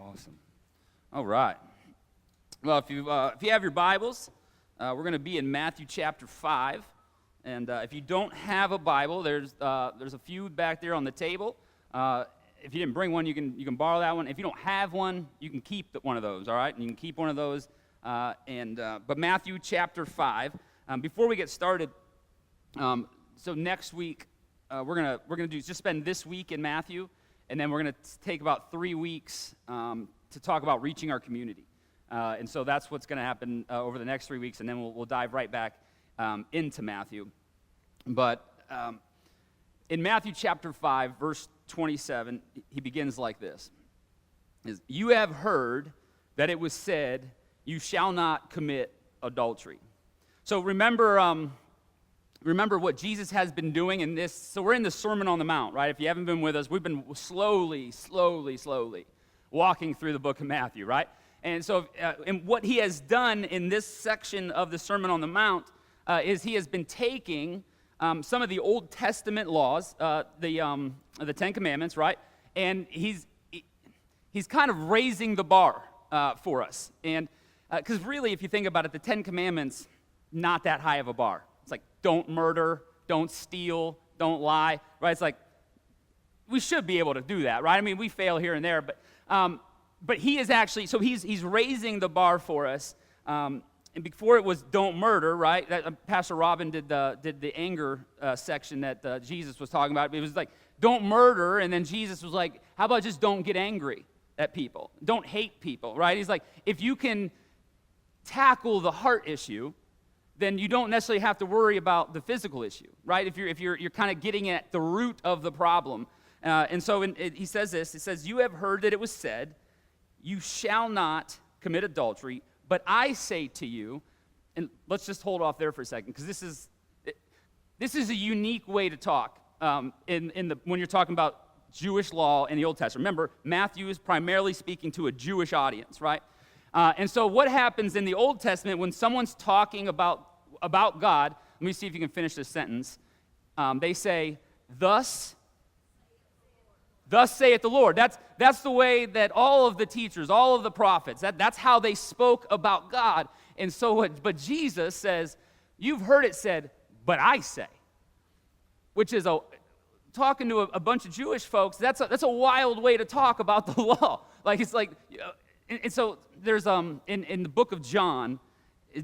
Awesome. All right. Well, if you have your Bibles, we're going to be in Matthew chapter 5. And if you don't have a Bible, there's a few back there on the table. If you didn't bring one, you can borrow that one. If you don't have one, you can keep one of those. All right, and you can keep one of those. But Matthew chapter 5. Before we get started, so next week we're gonna just spend this week in Matthew, and then we're gonna take about 3 weeks to talk about reaching our community. And so that's what's going to happen over the next 3 weeks, and then we'll dive right back into Matthew. But in Matthew chapter 5, verse 27, he begins like this. You have heard that it was said, you shall not commit adultery. So remember what Jesus has been doing in this. So we're in the Sermon on the Mount, right? If you haven't been with us, we've been slowly walking through the book of Matthew, right? And so and what he has done in this section of the Sermon on the Mount is he has been taking some of the Old Testament laws, the Ten Commandments, right? And he's kind of raising the bar for us. And because really, if you think about it, the Ten Commandments, not that high of a bar. It's like, don't murder, don't steal, don't lie, right? It's like, we should be able to do that, right? I mean, we fail here and there, but he is actually, so he's raising the bar for us. And before it was don't murder, right? Pastor Robin did the anger section that Jesus was talking about. It was like, don't murder, and then Jesus was like, how about just don't get angry at people? Don't hate people, right? He's like, if you can tackle the heart issue, then you don't necessarily have to worry about the physical issue, right? If you're kind of getting at the root of the problem. And so he says this, it says, you have heard that it was said, you shall not commit adultery, but I say to you, and let's just hold off there for a second, because this is a unique way to talk when you're talking about Jewish law in the Old Testament. Remember, Matthew is primarily speaking to a Jewish audience, right? And so what happens in the Old Testament when someone's talking about God, let me see if you can finish this sentence. They say, thus saith the Lord. That's the way that all of the teachers, all of the prophets, that's how they spoke about God. And so, but Jesus says, you've heard it said, but I say, which is talking to a bunch of Jewish folks. That's a wild way to talk about the law. Like it's like, and so there's in the book of John.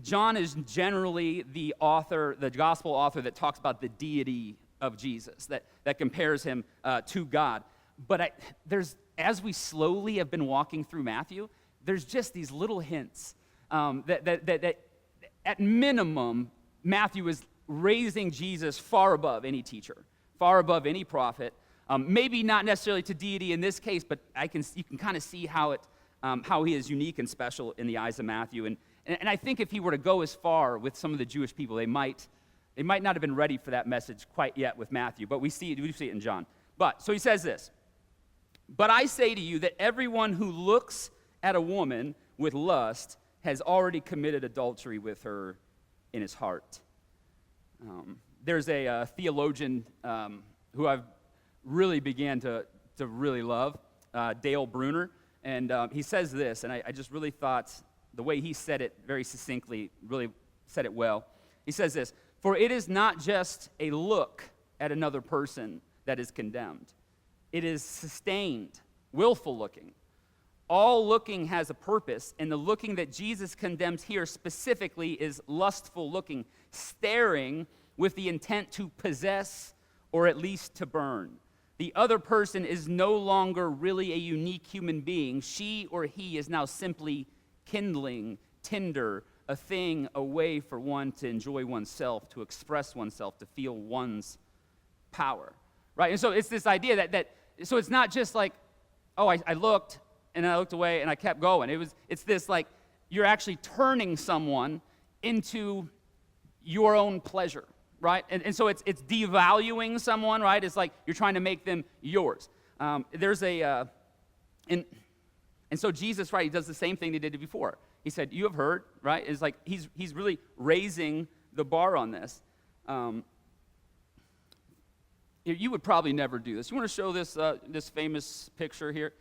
John is generally the author, the gospel author that talks about the deity of Jesus, that compares him to God. But as we slowly have been walking through Matthew, there's just these little hints that at minimum, Matthew is raising Jesus far above any teacher, far above any prophet. Maybe not necessarily to deity in this case, but you can kind of see how he is unique and special in the eyes of Matthew. And I think if he were to go as far with some of the Jewish people, they might not have been ready for that message quite yet with Matthew. But we see it in John. But so he says this. But I say to you that everyone who looks at a woman with lust has already committed adultery with her in his heart. There's a theologian who I've really began to really love, Dale Bruner, and he says this, and I just really thought the way he said it very succinctly really said it well. He says this, for it is not just a look at another person that is condemned. It is sustained, willful looking. All looking has a purpose, and the looking that Jesus condemns here specifically is lustful looking, staring with the intent to possess or at least to burn. The other person is no longer really a unique human being. She or he is now simply kindling, tinder, a thing, a way for one to enjoy oneself, to express oneself, to feel one's power. Right? And so it's this idea that so it's not just like, oh, I looked, and I looked away, and I kept going. It's this like, you're actually turning someone into your own pleasure, right? And so it's devaluing someone, right? It's like you're trying to make them yours. And so Jesus, right, he does the same thing he did before. He said, you have heard, right? It's like he's really raising the bar on this. You would probably never do this. You want to show this famous picture here?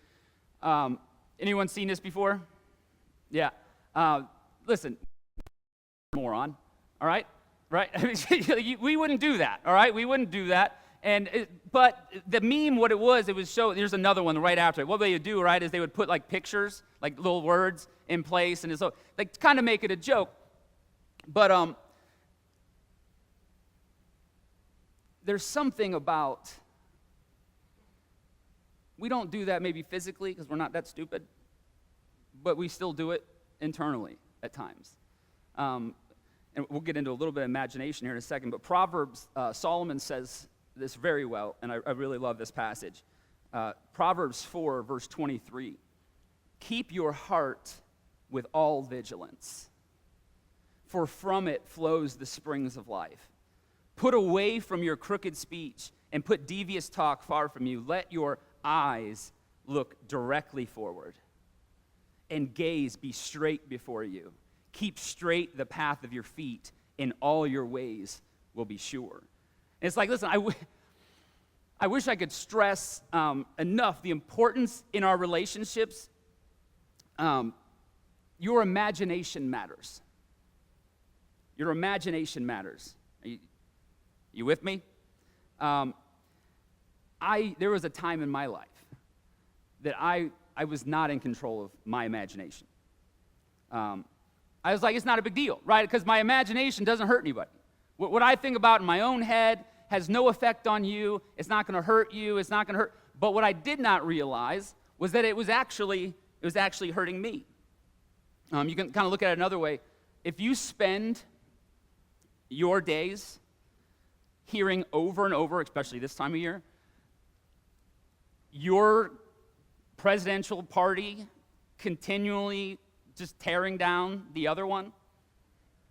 Anyone seen this before? Yeah. Listen, moron, all right? Right? We wouldn't do that, all right? We wouldn't do that. But the meme, what it was there's another one right after it. What they would do, right, is they would put like pictures, like little words in place, and so like kind of make it a joke. But there's something about, we don't do that maybe physically because we're not that stupid, but we still do it internally at times. And we'll get into a little bit of imagination here in a second, but Proverbs, Solomon says this very well, and I really love this passage. Proverbs 4, verse 23. Keep your heart with all vigilance, for from it flows the springs of life. Put away from your crooked speech and put devious talk far from you. Let your eyes look directly forward and gaze be straight before you. Keep straight the path of your feet, and all your ways will be sure. And it's like, listen, I wish I could stress enough the importance in our relationships. Your imagination matters. Your imagination matters. Are you with me? There was a time in my life that I was not in control of my imagination. I was like, it's not a big deal, right? Because my imagination doesn't hurt anybody. What I think about in my own head has no effect on you. It's not going to hurt you. It's not going to hurt. But what I did not realize was that it was actually hurting me. You can kind of look at it another way. If you spend your days hearing over and over, especially this time of year, your presidential party continually just tearing down the other one,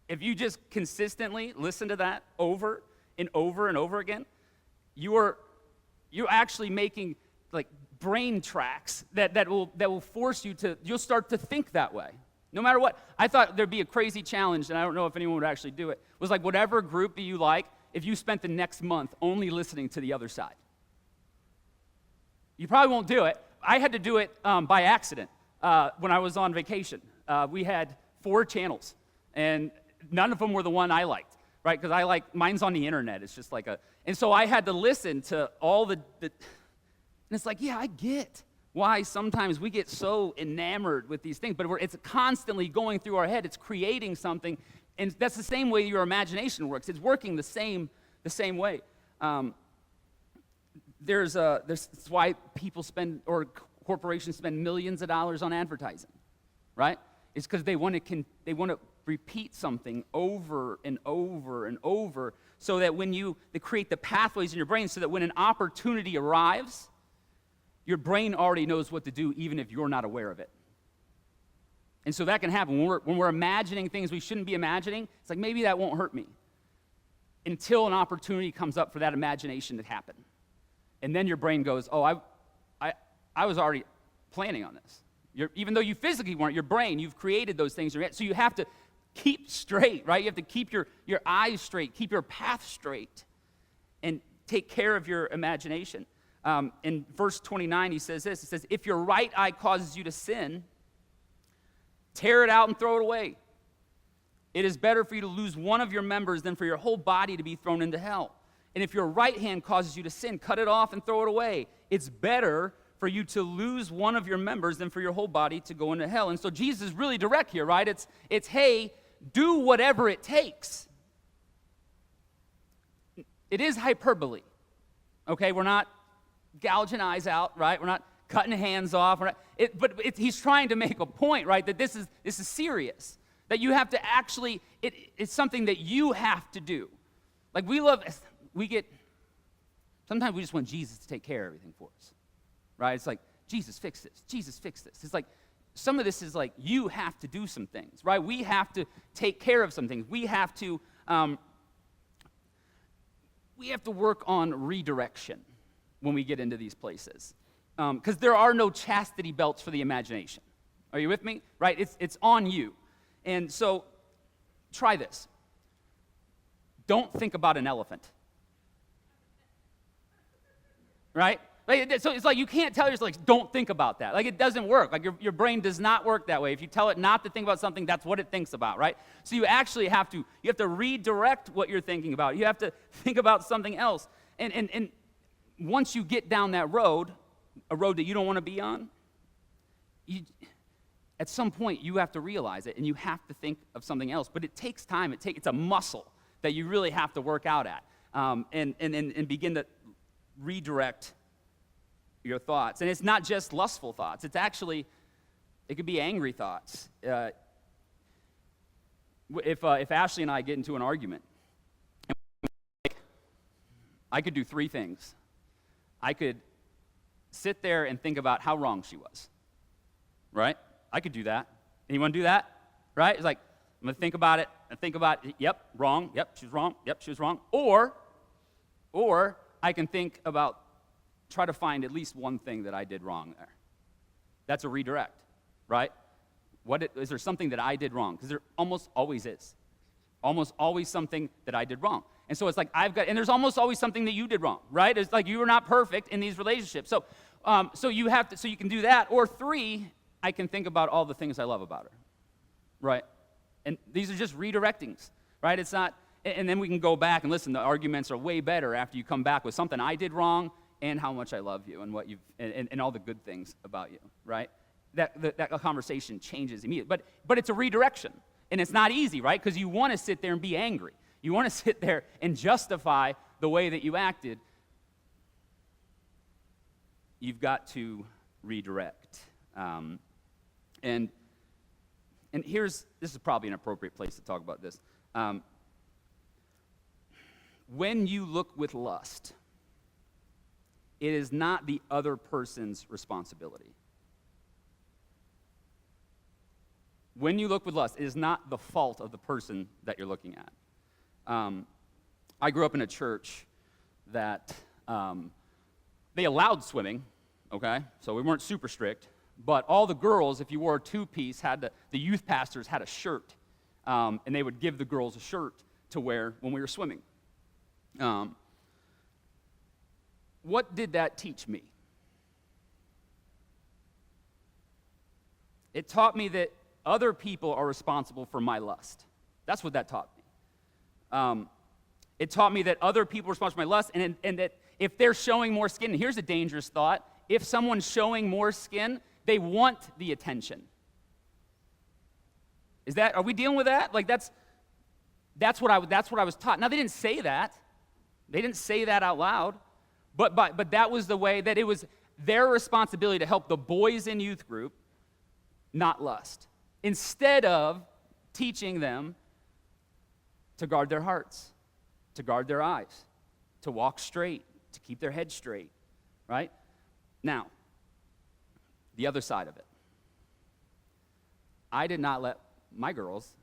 if you just consistently listen to that over and over and over again, you're actually making like brain tracks that will force you'll start to think that way. No matter what. I thought there'd be a crazy challenge, and I don't know if anyone would actually do it. It was like whatever group that you like, if you spent the next month only listening to the other side. You probably won't do it. I had to do it by accident when I was on vacation. We had 4 channels, and none of them were the one I liked, right? Because mine's on the internet. It's just like and so I had to listen to all and it's like, yeah, I get why sometimes we get so enamored with these things, but it's constantly going through our head. It's creating something, and that's the same way your imagination works. It's working the same way. That's why people spend, or corporations spend millions of dollars on advertising, right? It's because they want to repeat something over and over and over, so that they create the pathways in your brain, so that when an opportunity arrives, your brain already knows what to do, even if you're not aware of it. And so that can happen when we're imagining things we shouldn't be imagining. It's like, maybe that won't hurt me, until an opportunity comes up for that imagination to happen. And then your brain goes, oh, I was already planning on this. Even though you physically weren't, your brain, you've created those things. So you have to keep straight, right? You have to keep your eyes straight, keep your path straight, and take care of your imagination. In verse 29, he says this. He says, if your right eye causes you to sin, tear it out and throw it away. It is better for you to lose one of your members than for your whole body to be thrown into hell. And if your right hand causes you to sin, cut it off and throw it away. It's better for you to lose one of your members than for your whole body to go into hell. And so Jesus is really direct here, right? It's hey, do whatever it takes. It is hyperbole, okay? We're not gouging eyes out, right? We're not cutting hands off. He's trying to make a point, right? That this is serious. That you have to actually, it's something that you have to do. Like sometimes we just want Jesus to take care of everything for us, right? It's like, Jesus, fix this. Jesus, fix this. It's like, some of this is like, you have to do some things, right? We have to take care of some things. We have to work on redirection when we get into these places. Because there are no chastity belts for the imagination. Are you with me? Right? It's on you. And so, try this. Don't think about an elephant. Right? So it's like you can't tell yourself, like, don't think about that. Like, it doesn't work. Like, your brain does not work that way. If you tell it not to think about something, that's what it thinks about, right? So you actually have to redirect what you're thinking about. You have to think about something else. And once you get down that road, a road that you don't want to be on, at some point you have to realize it, and you have to think of something else. But it takes time. It's a muscle that you really have to work out at, and begin to redirect your thoughts. And it's not just lustful thoughts. It's actually, it could be angry thoughts. If Ashley and I get into an argument, I could do three things. I could sit there and think about how wrong she was, right? I could do that. Anyone do that? Right? It's like, I'm going to think about it, and think about it. Yep, wrong. Yep, she was wrong. Yep, she was wrong. Or I can think about, try to find at least one thing that I did wrong there. That's a redirect, right? Is there something that I did wrong? Because there almost always is. Almost always something that I did wrong. And so it's like and there's almost always something that you did wrong, right? It's like you are not perfect in these relationships. So you can do that. Or three, I can think about all the things I love about her, right? And these are just redirectings, right? It's not, and then we can go back and listen. The arguments are way better after you come back with something I did wrong and how much I love you and what and all the good things about you, right? That conversation changes immediately. But it's a redirection, and it's not easy, right? Because you want to sit there and be angry. You want to sit there and justify the way that you acted. You've got to redirect. And this is probably an appropriate place to talk about this. When you look with lust, it is not the other person's responsibility. When you look with lust, it is not the fault of the person that you're looking at. I grew up in a church that they allowed swimming, okay? So we weren't super strict. But all the girls, if you wore a two-piece, the youth pastors had a shirt, and they would give the girls a shirt to wear when we were swimming. What did that teach me? It taught me that other people are responsible for my lust. That's what that taught me. It taught me that other people are responsible for my lust, and that if they're showing more skin, and here's a dangerous thought, if someone's showing more skin, they want the attention. Are we dealing with that? Like that's what I was taught. Now they didn't say that. They didn't say that out loud. But that was the way that it was their responsibility to help the boys in youth group not lust. Instead of teaching them to guard their hearts, to guard their eyes, to walk straight, to keep their head straight, right? Now, the other side of it. I did not let my girls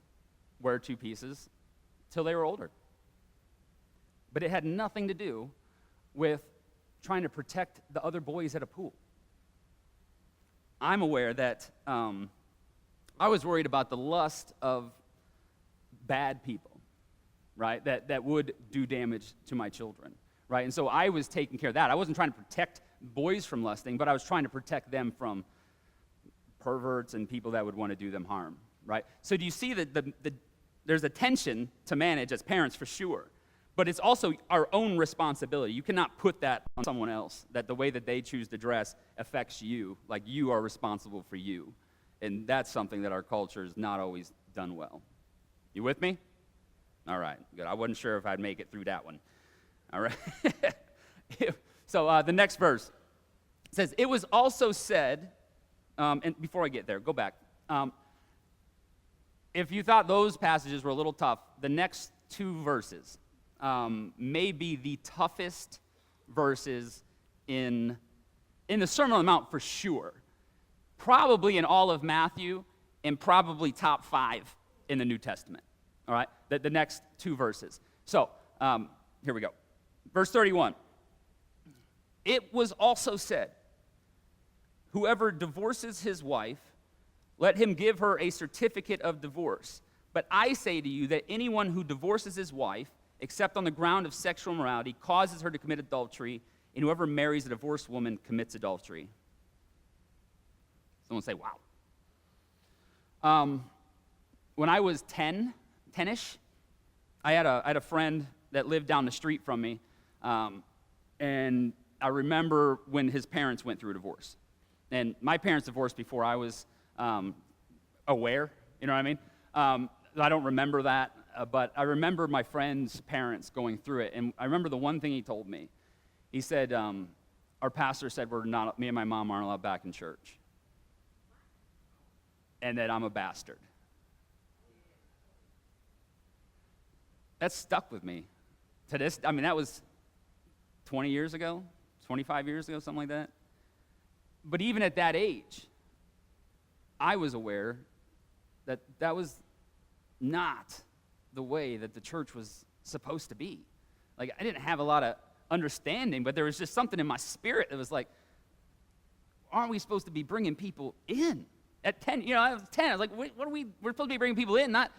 wear two pieces till they were older. But it had nothing to do with trying to protect the other boys at a pool. I'm aware that I was worried about the lust of bad people, right, that would do damage to my children, right? And so I was taking care of that. I wasn't trying to protect boys from lusting, but I was trying to protect them from perverts and people that would want to do them harm, right? So do you see that there's a tension to manage as parents for sure, but it's also our own responsibility. You cannot put that on someone else, that the way that they choose to dress affects you, like you are responsible for you. And that's something that our culture has not always done well. You with me? All right, good. I wasn't sure if I'd make it through that one. All right. So the next verse says, it was also said, and before I get there, go back. If you thought those passages were a little tough, the next two verses may be the toughest verses in the Sermon on the Mount for sure. Probably in all of Matthew, and probably top 5 in the New Testament. All right, the next two verses. So here we go. Verse 31. It was also said, whoever divorces his wife, let him give her a certificate of divorce. But I say to you that anyone who divorces his wife, except on the ground of sexual immorality, causes her to commit adultery, and whoever marries a divorced woman commits adultery. Someone say, wow. When I was 10-ish, I had a friend that lived down the street from me, and I remember when his parents went through a divorce. And my parents divorced before I was aware, you know what I mean? I don't remember that, but I remember my friend's parents going through it. And I remember the one thing he told me. He said, our pastor said me and my mom aren't allowed back in church. And that I'm a bastard. That stuck with me. That was 20 years ago, 25 years ago, something like that. But even at that age, I was aware that that was not the way that the church was supposed to be. Like, I didn't have a lot of understanding, but there was just something in my spirit that was like, aren't we supposed to be bringing people in? At 10, I was 10. I was like, what are we're supposed to be bringing people in, not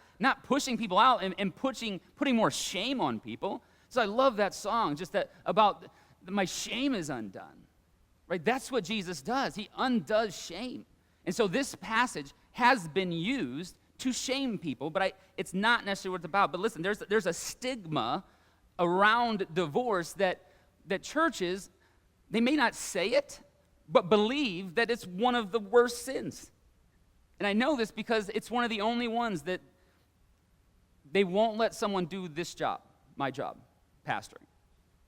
pushing people out and putting more shame on people. So I love that song, just that about my shame is undone. Right? That's what Jesus does. He undoes shame. And so this passage has been used to shame people, but it's not necessarily what it's about. But listen, there's a stigma around divorce that churches, they may not say it, but believe that it's one of the worst sins. And I know this because it's one of the only ones that they won't let someone do this job, my job, pastoring.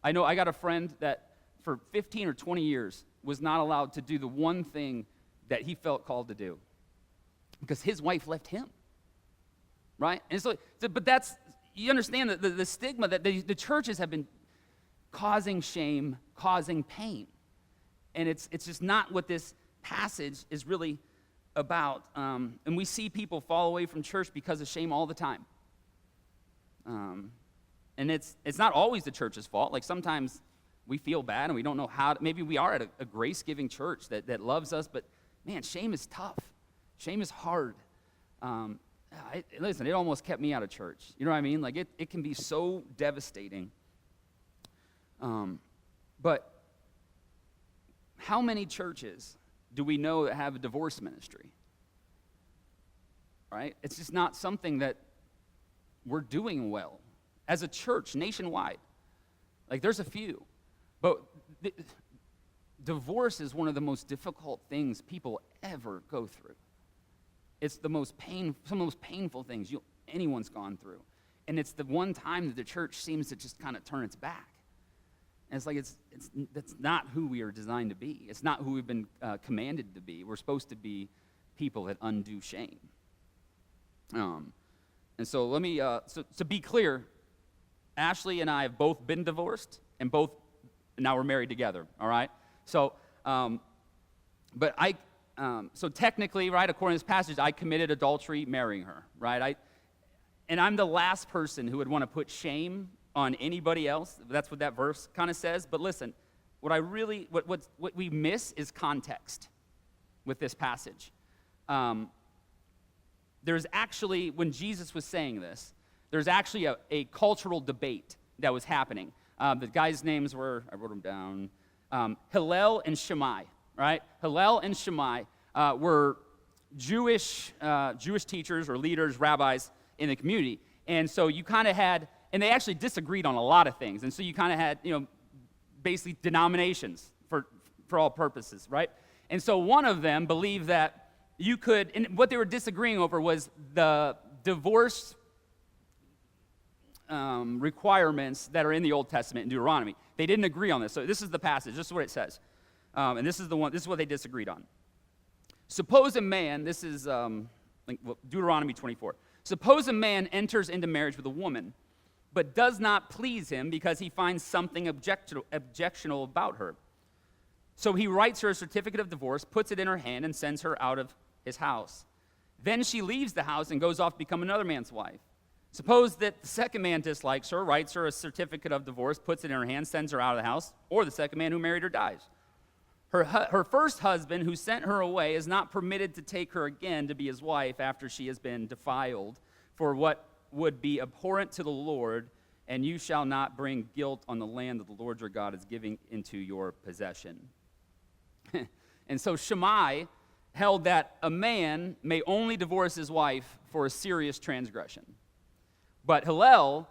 I know I got a friend that for 15 or 20 years was not allowed to do the one thing that he felt called to do because his wife left him, right? And so but that's, you understand the stigma that the churches have been causing shame, causing pain. And it's just not what this passage is really about. And we see people fall away from church because of shame all the time. And it's not always the church's fault. Like sometimes we feel bad and we don't know how to, maybe we are at a grace-giving church that loves us, but man, shame is tough. Shame is hard. Listen, it almost kept me out of church. You know what I mean? Like it can be so devastating. But how many churches do we know that have a divorce ministry? Right? It's just not something that we're doing well as a church nationwide. Like there's a few. But divorce is one of the most difficult things people ever go through. It's some of the most painful things anyone's gone through. And it's the one time that the church seems to just kind of turn its back. And it's like that's not who we are designed to be. It's not who we've been commanded to be. We're supposed to be people that undo shame. And so let me, to be clear, Ashley and I have both been divorced and now we're married together, all right? So, so technically, right, according to this passage, I committed adultery marrying her, right? And I'm the last person who would want to put shame on anybody else. That's what that verse kind of says. But listen, what we miss is context with this passage. There's actually, when Jesus was saying this, there's actually a cultural debate that was happening. The guys' names were, I wrote them down, Hillel and Shammai, right? Hillel and Shammai were Jewish teachers or leaders, rabbis in the community. And so you kind of had, and they actually disagreed on a lot of things. And so you kind of had, basically denominations for all purposes, right? And so one of them believed that you could, and what they were disagreeing over was the divorce requirements that are in the Old Testament in Deuteronomy. They didn't agree on this. So this is the passage. This is what it says. And this is what they disagreed on. Suppose a man, this is Deuteronomy 24. Suppose a man enters into marriage with a woman, but does not please him because he finds something objectionable about her. So he writes her a certificate of divorce, puts it in her hand, and sends her out of his house. Then she leaves the house and goes off to become another man's wife. Suppose that the second man dislikes her, writes her a certificate of divorce, puts it in her hand, sends her out of the house, or the second man who married her dies. Her first husband, who sent her away, is not permitted to take her again to be his wife after she has been defiled. For what would be abhorrent to the Lord and you shall not bring guilt on the land that the Lord your God is giving into your possession. And so Shammai held that a man may only divorce his wife for a serious transgression. But Hillel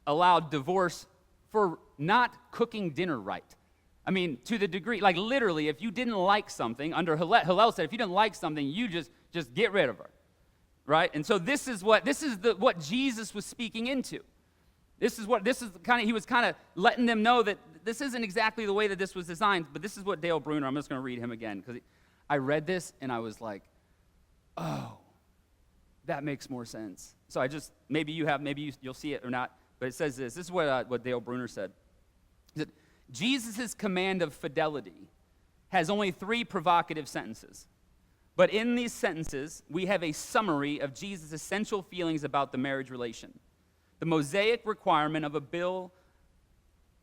allowed divorce for not cooking dinner right. I mean, to the degree, like literally, if you didn't like something, under Hillel said, if you didn't like something, you just get rid of her, right? And so this is what Jesus was speaking into. He was kind of letting them know that this isn't exactly the way that this was designed, but this is what Dale Bruner, I'm just going to read him again, because I read this and I was like, oh, that makes more sense. So you'll see it or not, but it says this. This is what Dale Bruner said. He said, Jesus' command of fidelity has only 3 provocative sentences. But in these sentences, we have a summary of Jesus' essential feelings about the marriage relation. The Mosaic requirement of a bill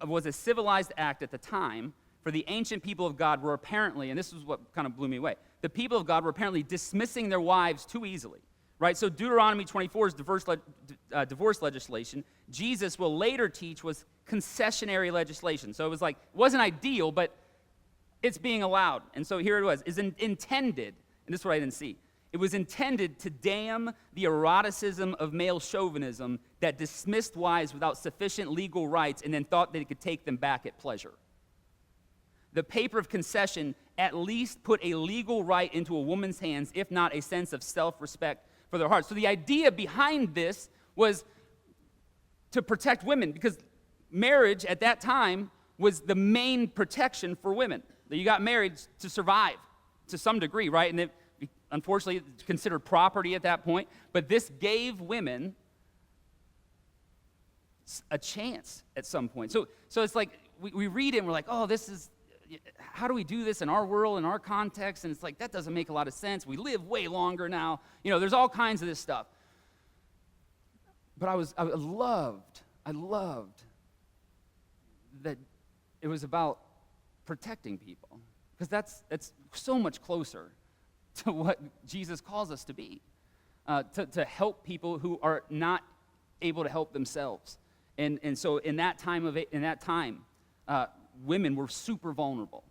was a civilized act at the time, for the ancient people of God were apparently, and this is what kind of blew me away, the people of God were apparently dismissing their wives too easily. Right, so Deuteronomy 24 is divorce legislation. Jesus will later teach was concessionary legislation. So it wasn't ideal, but it's being allowed. And so here it was, is intended, and this is what I didn't see. It was intended to damn the eroticism of male chauvinism that dismissed wives without sufficient legal rights and then thought that it could take them back at pleasure. The paper of concession at least put a legal right into a woman's hands, if not a sense of self-respect for their hearts. So the idea behind this was to protect women, because marriage at that time was the main protection for women. You got married to survive to some degree, right? And unfortunately, it's considered property at that point. But this gave women a chance at some point. So it's like we read it and we're like, oh, this is, how do we do this in our world, in our context? And it's like, that doesn't make a lot of sense. We live way longer now. There's all kinds of this stuff. But I loved that it was about protecting people, because that's so much closer to what Jesus calls us to be, to help people who are not able to help themselves. And so in that time, women were super vulnerable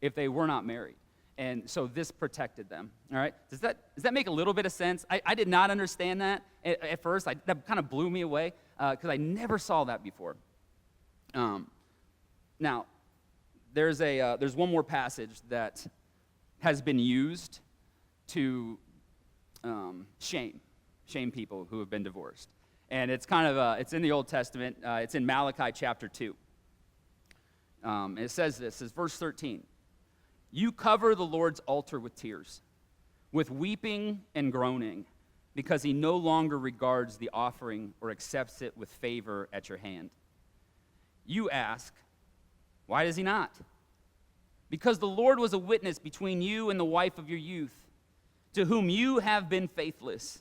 if they were not married. And so this protected them, all right? Does that make a little bit of sense? I did not understand that at first. That kind of blew me away because I never saw that before. Now, there's one more passage that has been used to shame people who have been divorced. And it's it's in the Old Testament. It's in Malachi chapter 2. It says this, verse 13. You cover the Lord's altar with tears, with weeping and groaning, because he no longer regards the offering or accepts it with favor at your hand. You ask, why does he not? Because the Lord was a witness between you and the wife of your youth, to whom you have been faithless.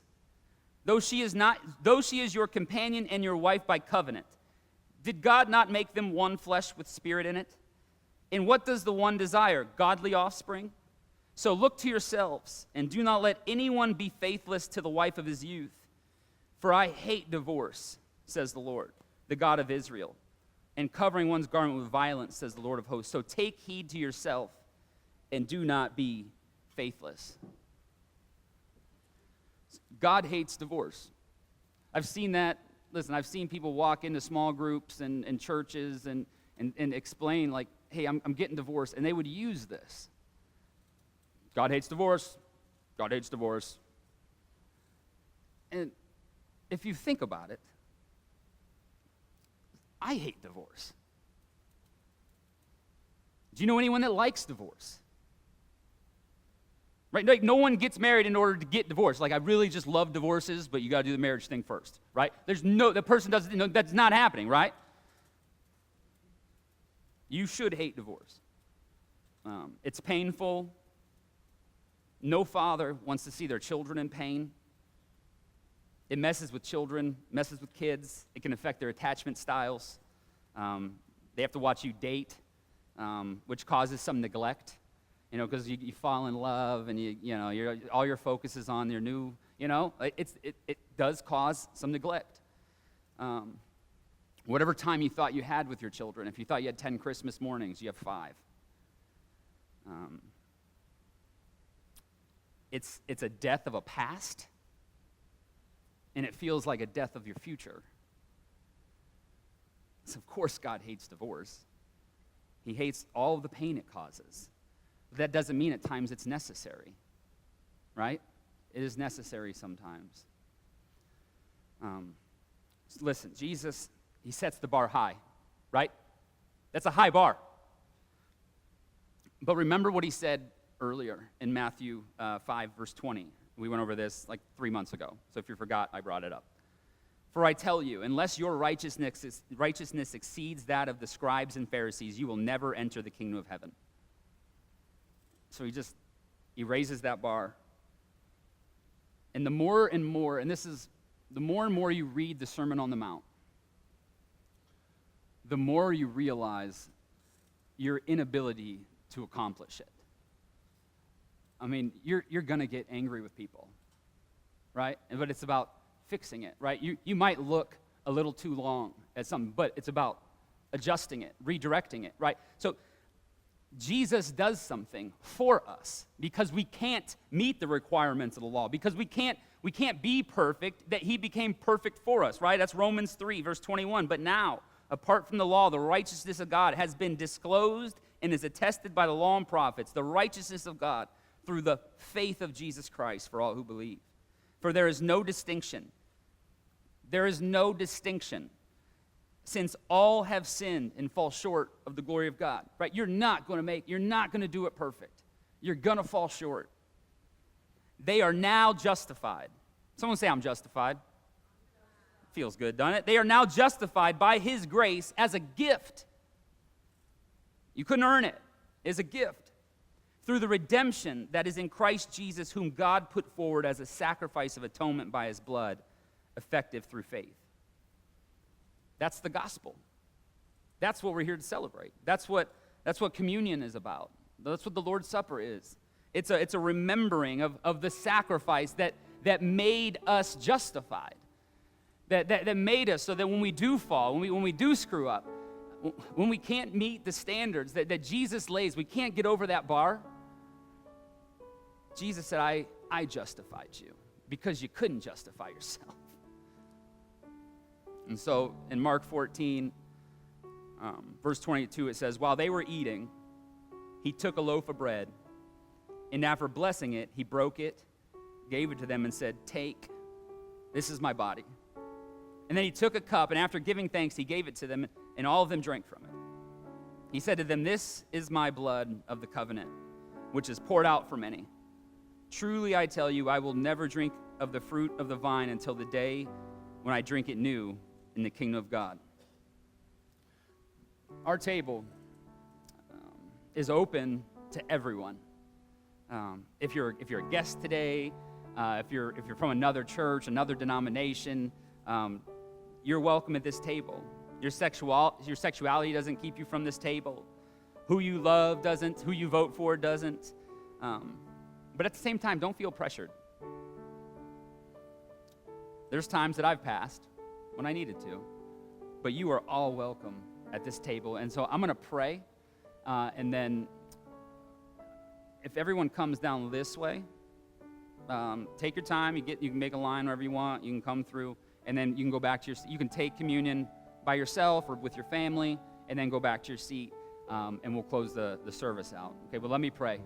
Though she is your companion and your wife by covenant, did God not make them one flesh with spirit in it? And what does the one desire? Godly offspring? So look to yourselves, and do not let anyone be faithless to the wife of his youth. For I hate divorce, says the Lord, the God of Israel, and covering one's garment with violence, says the Lord of hosts. So take heed to yourself, and do not be faithless. God hates divorce. I've seen that. Listen, I've seen people walk into small groups and churches and explain, like, hey, I'm getting divorced, and they would use this. God hates divorce. God hates divorce. And if you think about it, I hate divorce. Do you know anyone that likes divorce? Right? Like, no one gets married in order to get divorced. Like, I really just love divorces, but you got to do the marriage thing first, right? The person doesn't, that's not happening, right? You should hate divorce. It's painful. No father wants to see their children in pain. It messes with children, messes with kids. It can affect their attachment styles. They have to watch you date, which causes some neglect. Because you fall in love and all your focus is on your new, it does cause some neglect. Whatever time you thought you had with your children, if you thought you had 10 Christmas mornings, you have 5. It's a death of a past, and it feels like a death of your future. So of course God hates divorce. He hates all of the pain it causes. But that doesn't mean at times it's necessary, right? It is necessary sometimes. Listen, Jesus, he sets the bar high, right? That's a high bar. But remember what he said earlier in Matthew 5, verse 20. We went over this like 3 months ago. So if you forgot, I brought it up. For I tell you, unless your righteousness exceeds that of the scribes and Pharisees, you will never enter the kingdom of heaven. So he raises that bar. And the more and more, the more and more you read the Sermon on the Mount, the more you realize your inability to accomplish it. I mean, you're going to get angry with people, right? But it's about fixing it, right? You might look a little too long at something, but it's about adjusting it, redirecting it, right? So Jesus does something for us because we can't meet the requirements of the law, because we can't be perfect, that he became perfect for us, right? That's Romans 3, verse 21. But now, apart from the law, the righteousness of God has been disclosed and is attested by the law and prophets, the righteousness of God through the faith of Jesus Christ for all who believe. For there is no distinction. There is no distinction, since all have sinned and fall short of the glory of God. Right? You're not going to do it perfect. You're going to fall short. They are now justified. Someone say, I'm justified. Feels good, doesn't it? They are now justified by his grace as a gift. You couldn't earn it. It's a gift. Through the redemption that is in Christ Jesus, whom God put forward as a sacrifice of atonement by his blood, effective through faith. That's the gospel. That's what we're here to celebrate. That's what communion is about. That's what the Lord's Supper is. It's a remembering of the sacrifice that made us justified. That made us so that when we do fall, when we do screw up, when we can't meet the standards that Jesus lays, we can't get over that bar. Jesus said, I justified you because you couldn't justify yourself. And so in Mark 14, verse 22, it says, while they were eating, he took a loaf of bread, and after blessing it, he broke it, gave it to them, and said, take, this is my body. And then he took a cup, and after giving thanks, he gave it to them, and all of them drank from it. He said to them, this is my blood of the covenant, which is poured out for many. Truly I tell you, I will never drink of the fruit of the vine until the day when I drink it new in the kingdom of God. Our table is open to everyone. If you're a guest today, if you're from another church, another denomination, you're welcome at this table. Your sexuality doesn't keep you from this table. Who you love doesn't. Who you vote for doesn't. But at the same time, don't feel pressured. There's times that I've passed when I needed to, but you are all welcome at this table. And so I'm going to pray, and then if everyone comes down this way, take your time. You can make a line wherever you want. You can come through, and then you can go back to you can take communion by yourself or with your family, and then go back to your seat, and we'll close the service out. Okay, well, let me pray.